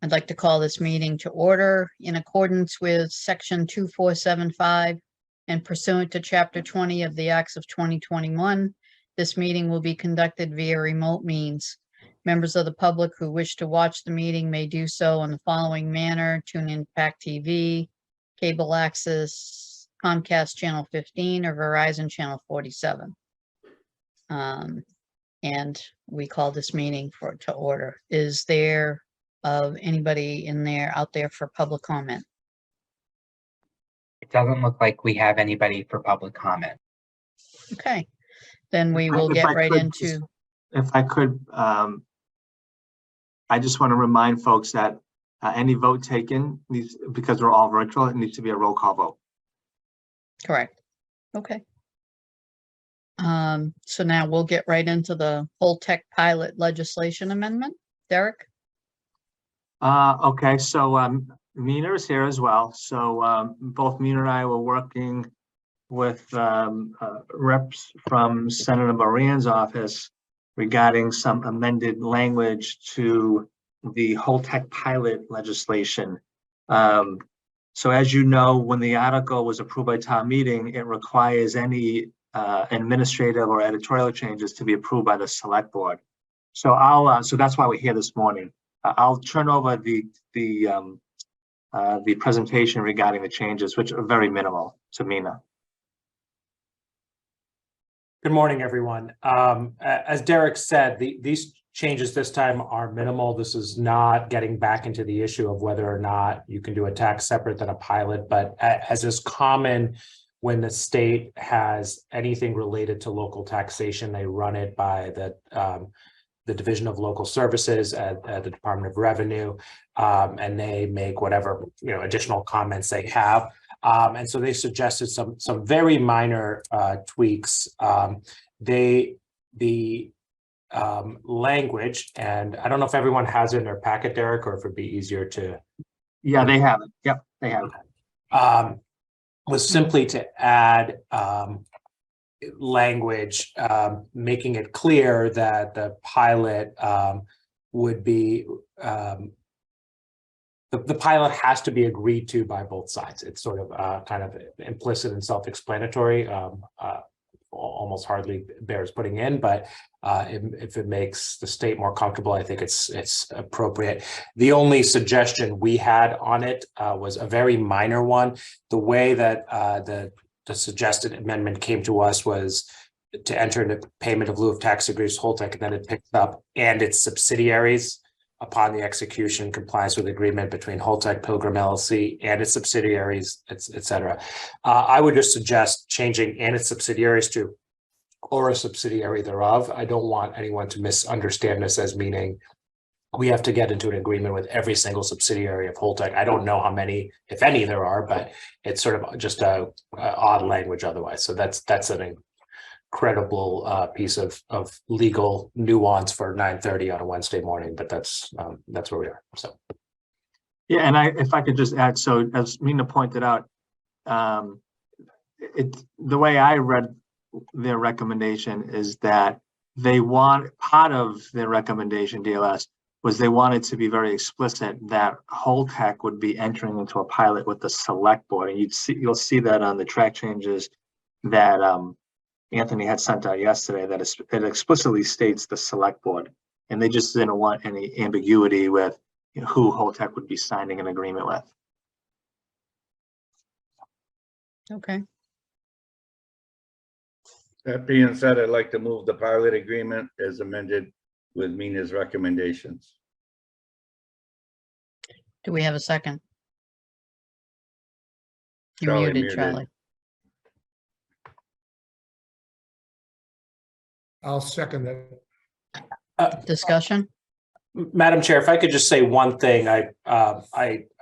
I'd like to call this meeting to order in accordance with Section 2475 and pursuant to Chapter 20 of the Acts of 2021. This meeting will be conducted via remote means. Members of the public who wish to watch the meeting may do so in the following manner: tune in PAC TV, cable access, Comcast Channel 15, or Verizon Channel 47. And we call this meeting to order. Is there anybody out there for public comment? It doesn't look like we have anybody for public comment. Okay, then we will get right into. If I could, I just want to remind folks that any vote taken needs, because we're all virtual, it needs to be a roll call vote. Correct. Okay. So now we'll get right into the Holtec pilot legislation amendment. Derek? Okay, so Mina is here as well. So both Mina and I were working with reps from Senator Moran's office regarding some amended language to the Holtec pilot legislation. So as you know, when the article was approved by town meeting, it requires any administrative or editorial changes to be approved by the select board. So so that's why we're here this morning. I'll turn over the presentation regarding the changes, which are very minimal, to Mina. Good morning, everyone. As Derek said, these changes this time are minimal. This is not getting back into the issue of whether or not you can do a tax separate than a pilot, but as is common when the state has anything related to local taxation, they run it by the Division of Local Services at the Department of Revenue, and they make whatever additional comments they have. And so they suggested some very minor tweaks. The language, and I don't know if everyone has it in their packet, Derek, or if it'd be easier to. Yeah, they have it. Yep, they have it. Was simply to add language, making it clear that the pilot would be, the pilot has to be agreed to by both sides. It's sort of kind of implicit and self-explanatory, almost hardly bears putting in, but if it makes the state more comfortable, I think it's appropriate. The only suggestion we had on it was a very minor one. The way that the suggested amendment came to us was to enter into payment of lieu of tax agrees Holtec, and then it picked up and its subsidiaries upon the execution compliance with agreement between Holtec Pilgrim LLC and its subsidiaries, et cetera. I would just suggest changing and its subsidiaries to or a subsidiary thereof. I don't want anyone to misunderstand this as meaning we have to get into an agreement with every single subsidiary of Holtec. I don't know how many, if any, there are, but it's sort of just a odd language otherwise. So that's an incredible piece of legal nuance for 9:30 on a Wednesday morning, but that's where we are. So yeah, and if I could just add, so as Mina pointed out, the way I read their recommendation is that they want, part of their recommendation, DLS, was they wanted to be very explicit that Holtec would be entering into a pilot with the select board, and you'll see that on the track changes that Anthony had sent out yesterday, that it explicitly states the select board, and they just didn't want any ambiguity with who Holtec would be signing an agreement with. Okay. That being said, I'd like to move the pilot agreement as amended with Mina's recommendations. Do we have a second? You're Charlie muted, muted. Charlie. I'll second that. Discussion? Madam Chair, if I could just say one thing, I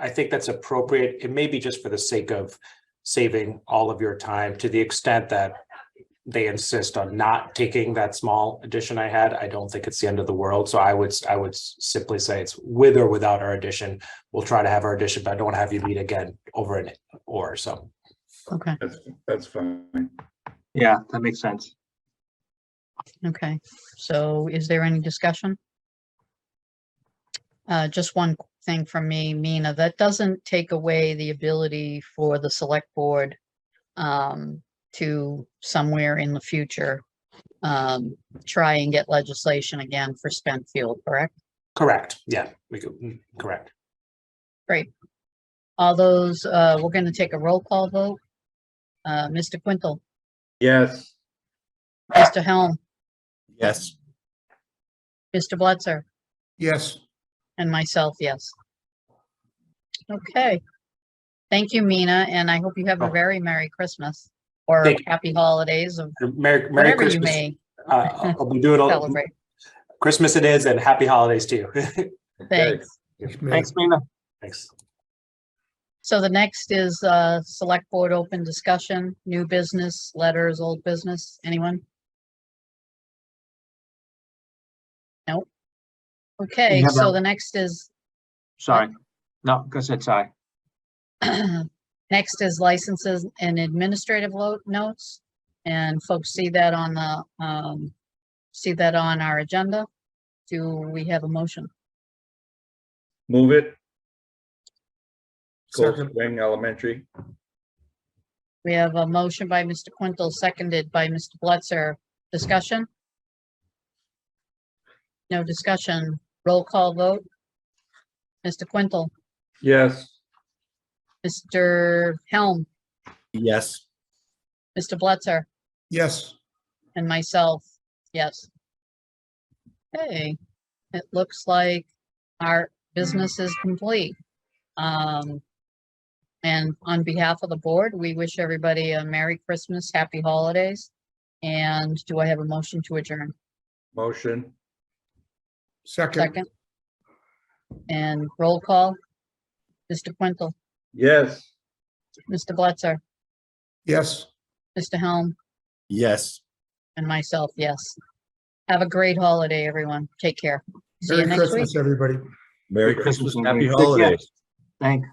think that's appropriate. It may be just for the sake of saving all of your time, to the extent that they insist on not taking that small addition I had. I don't think it's the end of the world. So I would simply say it's with or without our addition. We'll try to have our addition, but I don't want to have you meet again over an or so. Okay. That's fine. Yeah, that makes sense. Okay. So is there any discussion? Just one thing from me, Mina. That doesn't take away the ability for the select board to somewhere in the future try and get legislation again for spent fuel, correct? Correct. Yeah, we could, correct. Great. All those, we're going to take a roll call vote. Mr. Quintel, Yes. Mr. Helm, Yes. Mr. Blitzer, yes, and myself, yes. Okay. Thank you, Mina, and I hope you have a Oh. very Merry Christmas or Thank you. Happy Holidays of Merry whatever you Christmas. may I'll be doing all celebrate. Christmas it is, and happy holidays to you. Okay. Thanks. Thanks, Mina. Thanks. So the next is select board open discussion, new business, letters, old business. Anyone? Nope. Okay, have so a- the next is Sorry. No, go ahead, sorry. next is licenses and administrative notes. And folks see that on the see that on our agenda. Do we have a motion? Move it. Cold Second. Spring Elementary. We have a motion by Mr. Quintel, seconded by Mr. Blitzer. Discussion? No discussion. Roll call vote. Mr. Quintel, Yes. Mr. Helm, Yes. Mr. Blitzer, yes. and myself, yes. Okay, it looks like our business is complete. And on behalf of the board, we wish everybody a Merry Christmas, Happy Holidays. And do I have a motion to adjourn? Motion. Second, Second. And roll call. Mr. Quintel, Yes. Mr. Blitzer, yes. Mr. Helm, Yes. and myself, yes. Have a great holiday, everyone. Take care. See you Merry next week. Christmas, everybody. Merry Merry Christmas, Christmas, Happy everybody. Take care. Holidays. Thanks.